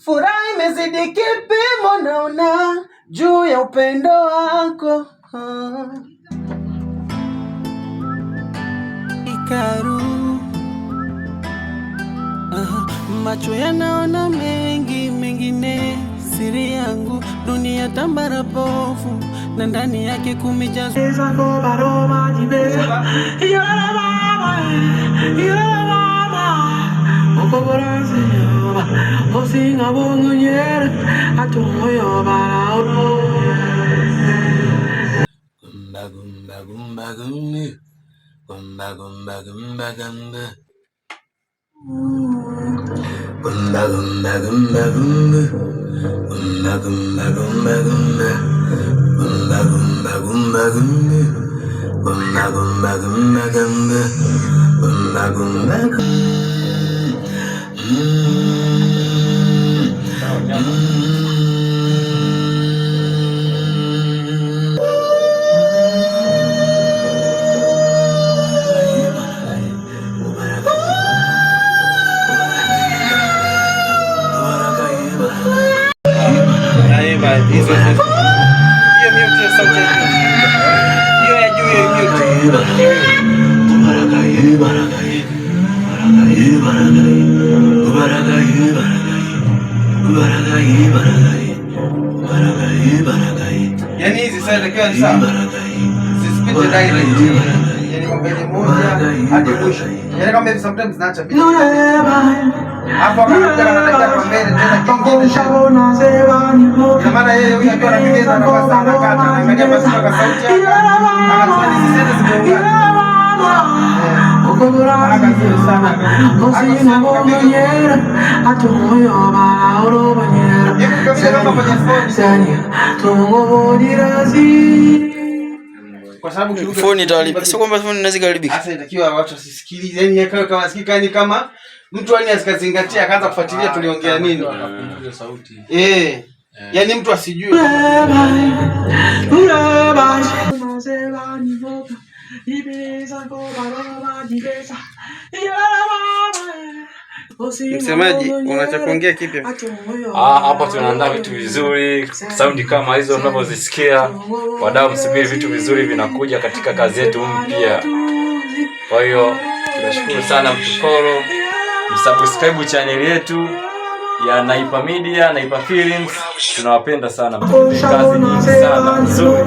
furaha imezidi kipimo, naona juu ya upendo wako. Ikaru, macho yanaona mengi, mengine siri yangu, dunia tambara bovu, na ndani yake kumejazwa baroma jibeza. Okoboranse yoba, osinga bongo nyere, atumo yoba lauro. Gumba gumba gumba gumba, gumba gumba gumba gumba. Gumba gumba gumba gumba, gumba gumba gumba gumba, gumba gumba gumba gumba, gumba gumba gumba gumba, gumba gumba gumba. Yani hizi sasa takiwa ni sawa. Sisipite direct. Yani kwa mbele moja hadi mwisho. Yani kama hivi sometimes zinaacha vitu. Hapo anakuja anataka kwa mbele tena kingine shabo na sevani. Kwa maana yeye huyu akiwa anapiga na kwa sana kata anaangalia basi kwa sauti yake. Anasema hizi sasa zimeungana. Akazuri sana. Osina bonyera atumoyo balauro banyera. Kwa sababu phone itaharibika. Sio kwamba phone inaweza kuharibika. Sasa inatakiwa watu wasisikilize. Yaani yakawa kama sikika ni kama mtu ani asikazingatia akaanza kufuatilia tuliongea nini. Anapunguza sauti. Yaani mtu asijue. Msemaji, unataka kuongea kipi? Hapa tunaandaa vitu vizuri, saundi kama hizo mnapozisikia. Wadau, msubiri vitu vizuri vinakuja katika kazi yetu mpya. Kwa hiyo tunashukuru sana mtukoro. Msubscribe channel yetu ya Naipa Media, Naipa Films. Tunawapenda sana, mtafute kazi nyingi sana nzuri.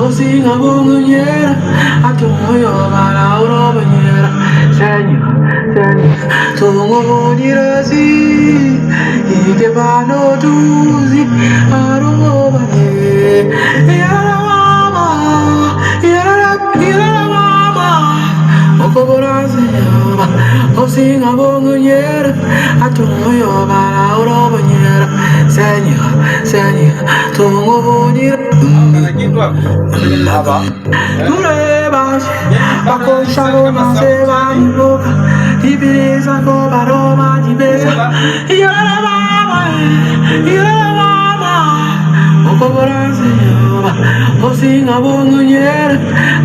Osinga bongo nyera, atumoyo balauro banyera. Senyo, tungo bonirazi, ike bano tuzi, arumo banye. Yara mama, okoboranse yoba. Osinga bongo nyera, atumoyo balauro banyera. Senyo, tungo bonirazi. Hapa bakoshago naseba iloka ibiriza ko baroma jibeza yara mama okoboranse yoba osinga bongo nyere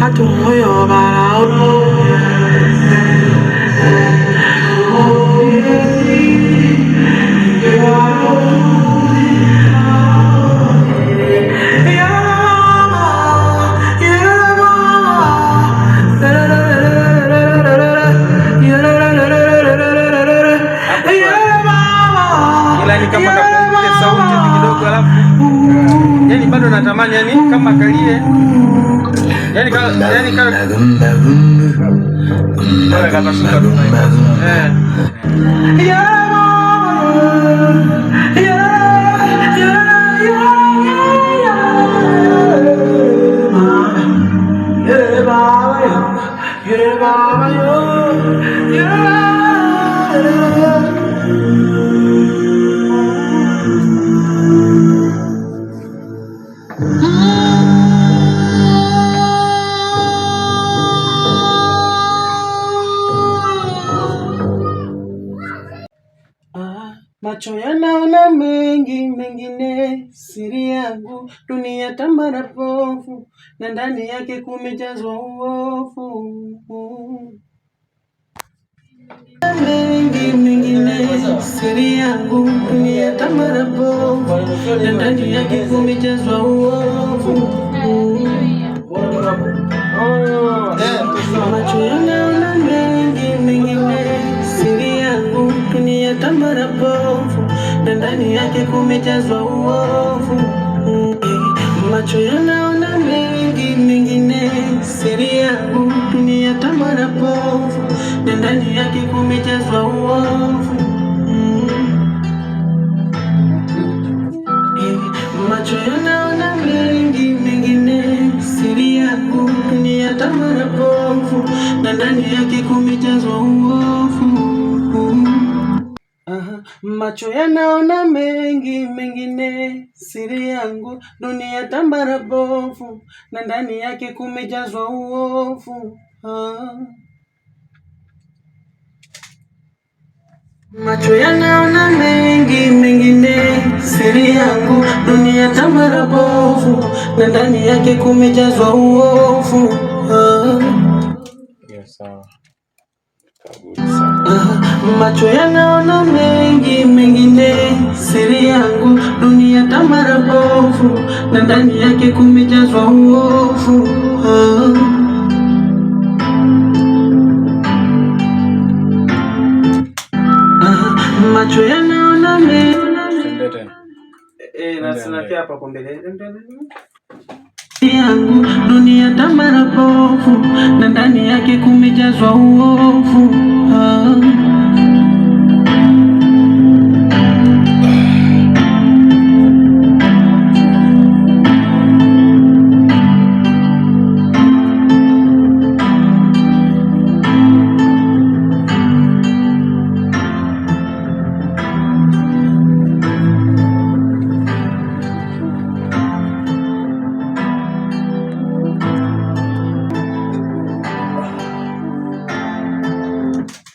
atumoyo balauro. Kama kapunguze sauti kidogo alafu yani bado natamani yani kama kalie yani kama shuka macho yanaona mengi, mengine siri yangu, dunia tambara pofu, na ndani yake kumejazwa uovu. Mengi siri yangu dunia tamara bovu, na ndani yake kumejazwa uovu. Macho yanaona mengi mengine, siri yangu dunia tamara bovu, na ndani yake kumejazwa uovu. Macho yanaona mengi mengine, siri yangu dunia tamara bovu, na ndani yake kumejazwa uovu. Macho yanaona mengi mengine, siri yangu dunia tamara bovu, na ndani yake kumejazwa uovu. Macho yanaona mengi mengine, siri yangu dunia tambara bovu, na ndani yake kumejazwa uovu. Macho yanaona mengi mengine, siri yangu dunia tambara bovu, na ndani yake kumejazwa uovu. Macho yanaona mengi mengine, siri yangu dunia tamara bovu, na ndani yake kumejazwa uovu. Macho yanaona mengi yangu dunia tamara bovu, na ndani yake kumejazwa uovu.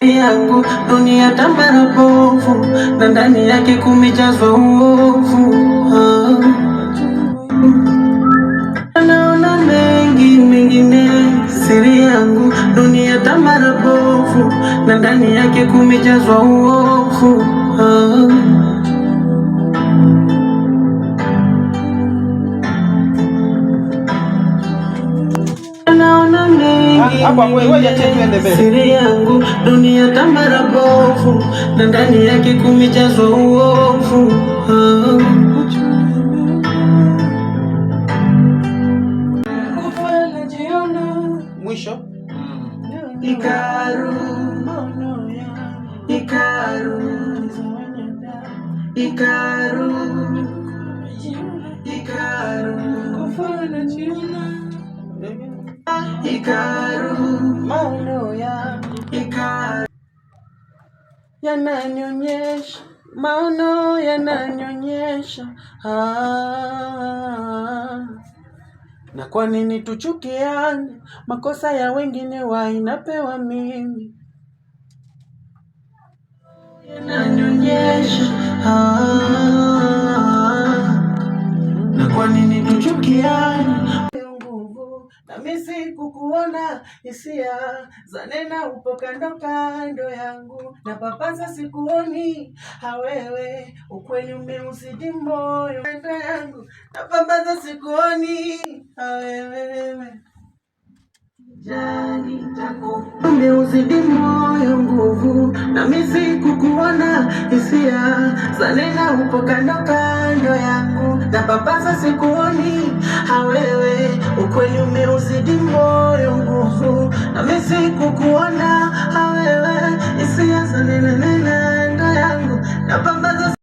Yangu dunia tambara bovu, na ndani yake kumejazwa uovu. Naona mengi mengine, siri yangu dunia tambara bovu, na ndani yake kumejazwa uovu. Naona siri yangu dunia tamara bovu, na ndani yake kumejazwa uovu. Mwisho Ikaru, Ikaru, Ikaru, Ikaru, Ikaru, maono ya Ikaru yananyonyesha, maono yananyonyesha. Na kwa nini tuchukiane? Makosa ya wengine inapewa mimi. Yananyonyesha. Na kwa nini tuchukiane? Na mimi kukuona, hisia zanena upo kando kando yangu, na papasa sikuoni hawewe, ukweli umeuzidi moyo kando yangu, na papasa sikuoni hawewe, jani tako umeuzidi moyo nguvu, na mimi kukuona, hisia zanena upo kando kando yangu, na papasa sikuoni hawewe, ukweli umeuzidi moyo nguvu, na mimi kukuona hawewe, hisia zanena ndo yangu, na papasa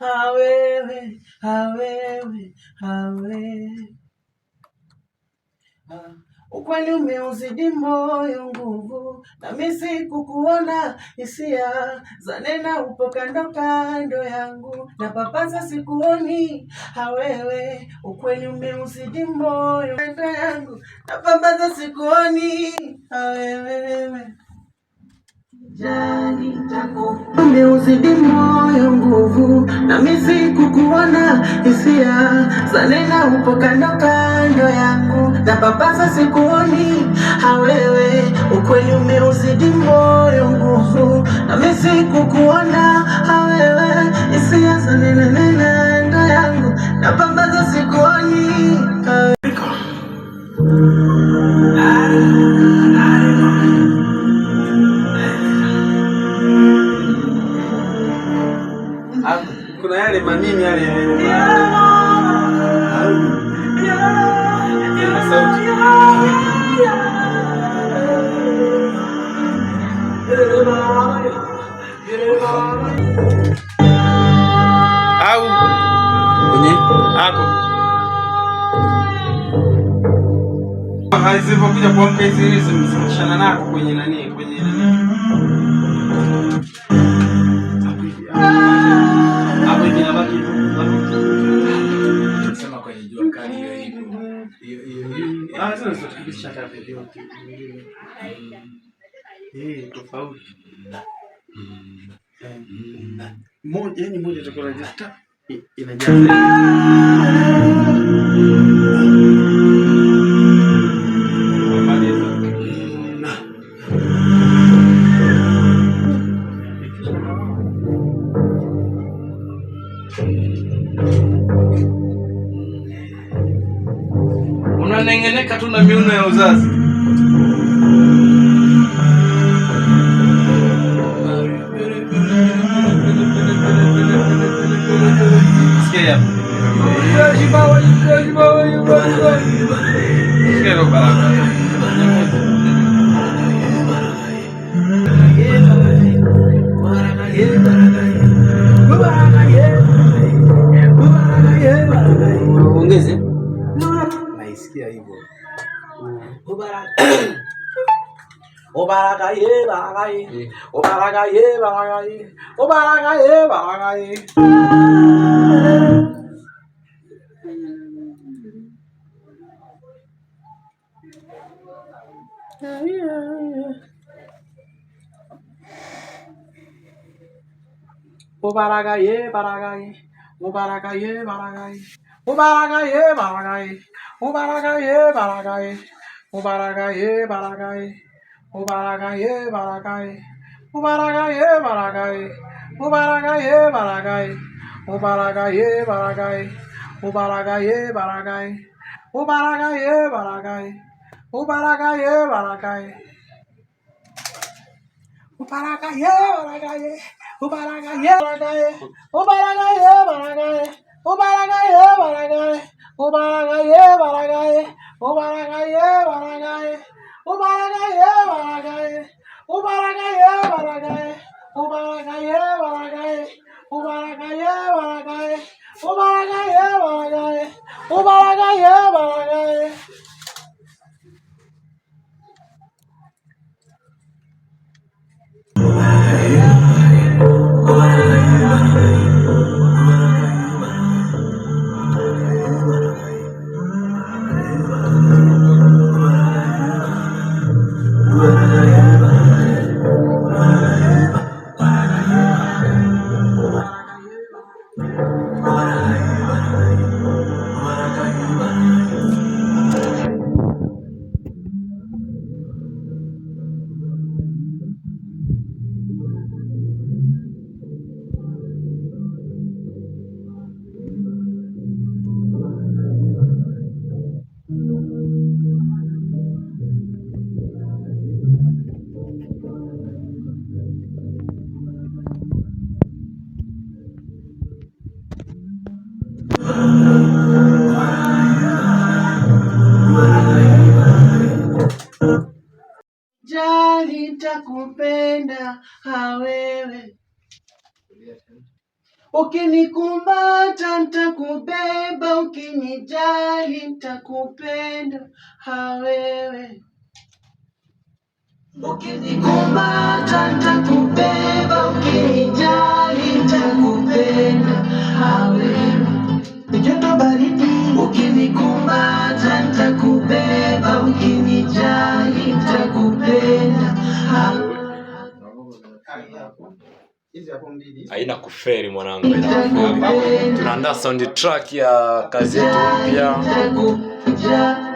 hawewe, hawewe, hawewe. Ukweli umeuzidi moyo nguvu, na mimi kukuona, hisia zanena upo kando kando yangu, na papasa sikuoni hawewe, ukweli umeuzidi moyo kando yangu. napambaza sikuoni wewe. Umeuzidi moyo nguvu, nami sikukuona hisia zanena, upo kando kando yangu, napapasa sikuoni wewe. Ukweli umeuzidi moyo nguvu, nami sikukuona wewe, hisia zanena kando yangu, napapasa sikuoni kuna yale manini yale sauti au kwenye ako haizipokuja kuamka hizi zimshana nako kwenye nani tofauti moja, yani moja chakula jista inajaza unanengeneka tu na miuno ya uzazi. Sikia ongeze naisikia hivyo. Obarakaye barakaye, obarakaye barakaye, obarakaye barakaye. Obarakaye barakaye, obarakaye barakaye, obarakaye barakaye, obarakaye barakaye, obarakaye barakaye. Ubarakaye barakaye, ubarakaye barakaye, ubarakaye barakaye, ubarakaye barakaye, ubarakaye barakaye, ubarakaye barakaye, ubarakaye barakaye, ubarakaye barakaye, ubarakaye barakaye, ubarakaye barakaye, ubarakaye barakaye, ubarakaye barakaye, ubarakaye barakaye. Ubarakaye barakaye, ubarakaye barakaye, ubarakaye barakaye, ubarakaye barakaye, ubarakaye barakaye, ubarakaye barakaye. Jali nitakupenda wewe, ukinikumbata nitakubeba, ukinijali nitakupenda wewe, ukinikumbata nitakubeba, ukinijali nitakupenda wewe, joto baridi ukinikumbata nitakubeba, hapo. Hizi hapo mbili. Haina kuferi mwanangu. Tunaandaa sound track ya kazi yetu mpya.